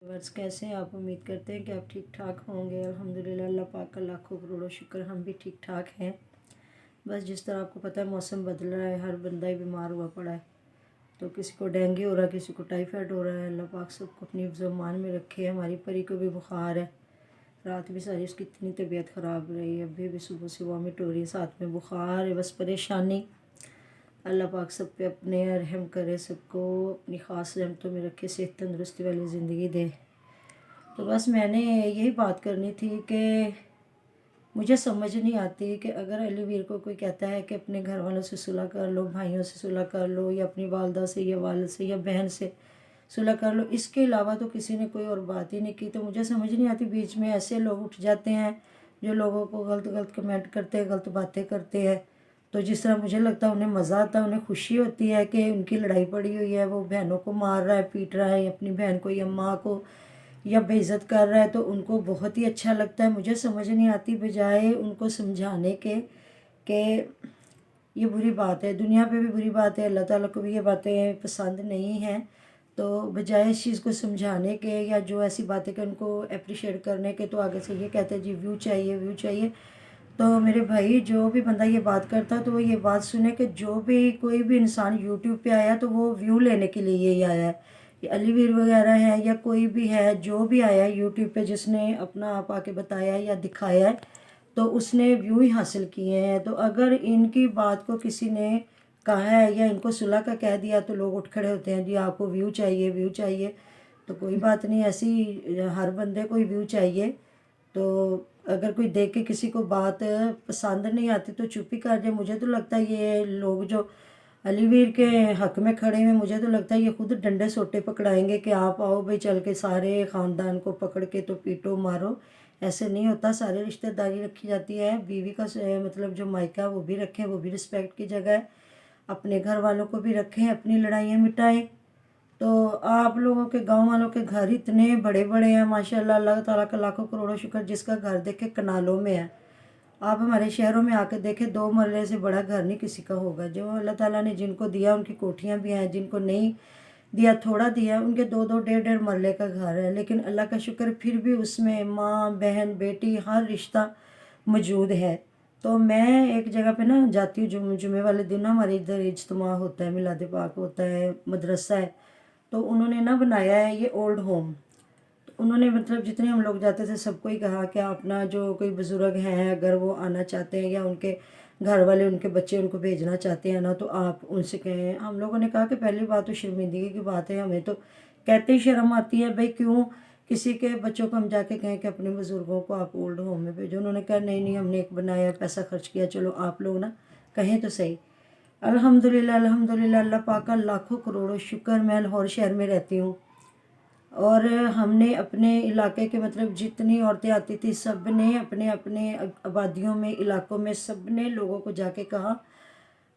Viewers कैसे हैं आप। उम्मीद करते हैं कि आप ठीक ठाक होंगे। अल्हम्दुलिल्लाह, अल्लाह पाक का लाखों करोड़ों शुक्र, हम भी ठीक ठाक हैं। बस जिस तरह आपको पता है मौसम बदल रहा है, हर बंदा ही बीमार हुआ पड़ा है। तो किसी को डेंगू हो रहा है, किसी को टाइफाइड हो रहा है। अल्लाह पाक सबको अपनी हिफ्ज़-ओ-अमान में रखे। हमारी परी को भी बुखार है, रात भी सारी उसकी इतनी तबीयत ख़राब रही है, अभी भी सुबह से वॉमिट हो रही है, साथ में बुखार है। बस परेशानी। अल्लाह पाक सब पे अपने रहम करे, सबको अपनी ख़ास रहमतों में रखे, सेहत तंदुरुस्ती वाली ज़िंदगी दे। तो बस मैंने यही बात करनी थी कि मुझे समझ नहीं आती कि अगर अली वीर को कोई कहता है कि अपने घर वालों से सुलह कर लो, भाइयों से सुलह कर लो, या अपनी वालदा से या वालिद से या बहन से सुलह कर लो, इसके अलावा तो किसी ने कोई और बात ही नहीं की। तो मुझे समझ नहीं आती, बीच में ऐसे लोग उठ जाते हैं जो लोगों को गलत गलत कमेंट करते हैं, गलत बातें करते हैं। तो जिस तरह मुझे लगता है उन्हें मज़ा आता है, उन्हें खुशी होती है कि उनकी लड़ाई पड़ी हुई है, वो बहनों को मार रहा है, पीट रहा है, अपनी बहन को या माँ को या बेइज्जत कर रहा है, तो उनको बहुत ही अच्छा लगता है। मुझे समझ नहीं आती, बजाय उनको समझाने के कि ये बुरी बात है, दुनिया पे भी बुरी बात है, अल्लाह ताला को भी ये बातें पसंद नहीं हैं। तो बजाय इस चीज़ को समझाने के या जो ऐसी बातें कि उनको अप्रिशिएट करने के, तो आगे से ये कहते हैं जी व्यू चाहिए, व्यू चाहिए। तो मेरे भाई, जो भी बंदा ये बात करता तो वो ये बात सुने कि जो भी कोई भी इंसान यूट्यूब पे आया तो वो व्यू लेने के लिए यही आया है। ये अलीवीर वगैरह है या कोई भी है, जो भी आया है यूट्यूब पे, जिसने अपना आप आके बताया या दिखाया है, तो उसने व्यू ही हासिल किए हैं। तो अगर इनकी बात को किसी ने कहा है या इनको सुलह का कह दिया तो लोग उठ खड़े होते हैं, जी आपको व्यू चाहिए, व्यू चाहिए। तो कोई बात नहीं, ऐसी हर बंदे को ही व्यू चाहिए। तो अगर कोई देख के किसी को बात पसंद नहीं आती तो चुप ही कर जाए। मुझे तो लगता है ये लोग जो अलीवीर के हक में खड़े हैं, मुझे तो लगता है ये खुद डंडे सोटे पकड़ाएंगे कि आप आओ भाई, चल के सारे ख़ानदान को पकड़ के तो पीटो मारो। ऐसे नहीं होता, सारे रिश्तेदारी रखी जाती है। बीवी का मतलब जो मायका वो भी रखें, वो भी रिस्पेक्ट की जगह है। अपने घर वालों को भी रखें, अपनी लड़ाइयाँ मिटाएं। तो आप लोगों के गांव वालों के घर इतने बड़े बड़े हैं माशाल्लाह, अल्लाह ताला का लाखों करोड़ों शुक्र, जिसका घर देखे कनालों में है। आप हमारे शहरों में आकर देखें, 2 मरले से बड़ा घर नहीं किसी का होगा। जो अल्लाह ताला ने जिनको दिया उनकी कोठियाँ भी हैं, जिनको नहीं दिया, थोड़ा दिया, उनके 2-2 डेढ़-डेढ़ मरले का घर है। लेकिन अल्लाह का शुक्र, फिर भी उसमें माँ बहन बेटी हर रिश्ता मौजूद है। तो मैं एक जगह पे ना जाती हूँ, जुमे वाले दिन ना हमारे इधर इज्तिमा होता है, मिलाद पाक होता है, मदरसा है। तो उन्होंने ना बनाया है ये ओल्ड होम। तो उन्होंने मतलब जितने हम लोग जाते थे सबको ही कहा कि अपना जो कोई बुज़ुर्ग हैं, अगर वो आना चाहते हैं या उनके घर वाले, उनके बच्चे उनको भेजना चाहते हैं ना, तो आप उनसे कहें। हम लोगों ने कहा कि पहली बात तो शर्मिंदगी की बात है, हमें तो कहते ही शर्म आती है भाई, क्यों किसी के बच्चों को हम जाके कहें कि अपने बुज़ुर्गों को आप ओल्ड होम में भेजो। उन्होंने कहा नहीं नहीं, हमने एक बनाया, पैसा खर्च किया, चलो आप लोग ना कहें तो सही। अल्हम्दुलिल्लाह अल्हम्दुलिल्लाह, अल्लाह पाक का लाखों करोड़ों शुक्र। मैं लाहौर शहर में रहती हूँ और हमने अपने इलाके के मतलब जितनी औरतें आती थी, सब ने अपने अपने आबादियों में, इलाकों में, सब ने लोगों को जाके कहा।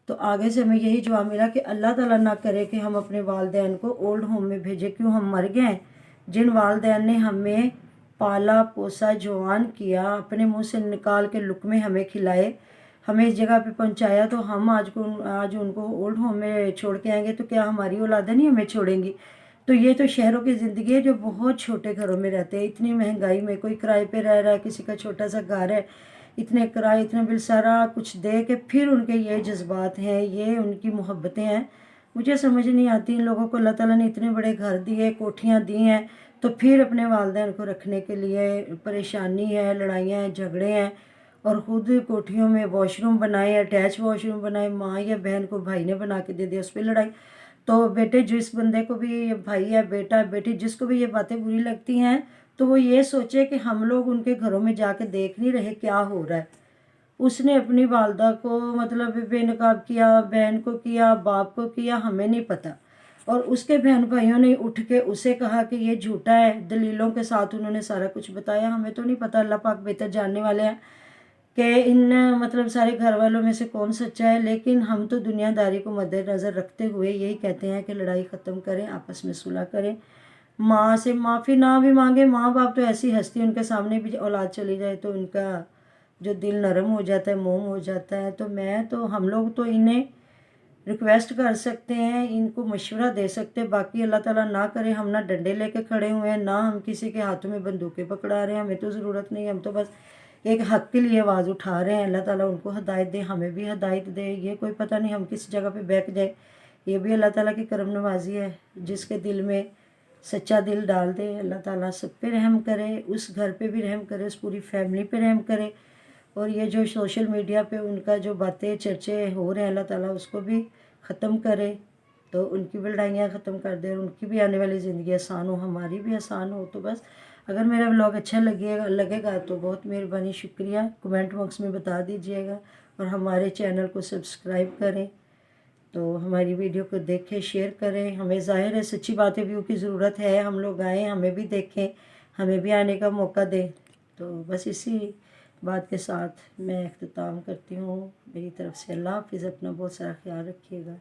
तो आगे से हमें यही जवाब मिला कि अल्लाह ताला ना करे कि हम अपने वालदैन को ओल्ड होम में भेजें। क्यों, हम मर गए हैं? जिन वालदैन ने हमें पाला पोसा, जवान किया, अपने मुंह से निकाल के लुक़मे हमें खिलाए, हमें इस जगह पे पहुंचाया, तो हम आज उनको ओल्ड होम में छोड़ के आएंगे तो क्या हमारी औलादें नहीं हमें छोड़ेंगी? तो ये तो शहरों की ज़िंदगी है, जो बहुत छोटे घरों में रहते हैं। इतनी महंगाई में कोई किराए पे रह रहा है, किसी का छोटा सा घर है, इतने किराए, इतने बिल, सारा कुछ दे के फिर उनके ये जज्बात हैं, ये उनकी मोहब्बतें हैं। मुझे समझ नहीं आती, इन लोगों को अल्लाह ताला ने इतने बड़े घर दिए, कोठियाँ दी हैं, तो फिर अपने वालिदैन को रखने के लिए परेशानी है, लड़ाइयाँ हैं, झगड़े हैं, और ख़ुद कोठियों में वॉशरूम बनाए, अटैच वॉशरूम बनाए, माँ या बहन को भाई ने बना के दे दिया, उस पर लड़ाई। तो बेटे, जिस बंदे को भी भाई है, बेटा है, बेटी, जिसको भी ये बातें बुरी लगती हैं, तो वो ये सोचे कि हम लोग उनके घरों में जाके देख नहीं रहे क्या हो रहा है। उसने अपनी वालदा को मतलब बेनकाब किया, बहन को किया, बाप को किया, हमें नहीं पता। और उसके बहन भाइयों ने उठ के उसे कहा कि ये झूठा है, दलीलों के साथ उन्होंने सारा कुछ बताया। हमें तो नहीं पता, अल्लाह पाक बेहतर जानने वाले हैं कि इन मतलब सारे घर वालों में से कौन सच्चा है। लेकिन हम तो दुनियादारी को मद्देनज़र रखते हुए यही कहते हैं कि लड़ाई ख़त्म करें, आपस में सुलह करें। माँ से माफ़ी ना भी मांगे, माँ बाप तो ऐसी हस्ती, उनके सामने भी औलाद चली जाए तो उनका जो दिल नरम हो जाता है, मोम हो जाता है। तो मैं तो, हम लोग तो इन्हें रिक्वेस्ट कर सकते हैं, इनको मशवरा दे सकते हैं। बाकी अल्लाह ताला ना करे हम ना डंडे लेके खड़े हुए हैं, ना हम किसी के हाथों में बंदूकें पकड़ा रहे हैं, हमें तो ज़रूरत नहीं है। हम तो बस एक हक़ के लिए आवाज़ उठा रहे हैं। अल्लाह ताला उनको हिदायत दे, हमें भी हिदायत दे। ये कोई पता नहीं हम किस जगह पे बहक जाए, ये भी अल्लाह ताला की करम नवाजी है। जिसके दिल में सच्चा दिल डाल दे, अल्लाह ताला सब पे रहम करे, उस घर पे भी रहम करे, उस पूरी फैमिली पे रहम करे। और ये जो सोशल मीडिया पे उनका जो बातें चर्चे हो रहे हैं, अल्लाह ताला उसको भी ख़त्म करे, तो उनकी भी लड़ाइयाँ ख़त्म कर दे और उनकी भी आने वाली ज़िंदगी आसान हो, हमारी भी आसान हो। तो बस अगर मेरा व्लॉग अच्छा लगेगा तो बहुत मेहरबानी, शुक्रिया। कमेंट बॉक्स में बता दीजिएगा और हमारे चैनल को सब्सक्राइब करें, तो हमारी वीडियो को देखें, शेयर करें। हमें ज़ाहिर है सच्ची बातें व्यू की ज़रूरत है, हम लोग आएँ, हमें भी देखें, हमें भी आने का मौका दें। तो बस इसी बात के साथ मैं इख्तिताम करती हूँ। मेरी तरफ से अल्लाह हाफ़िज़, अपना बहुत सारा ख्याल रखिएगा।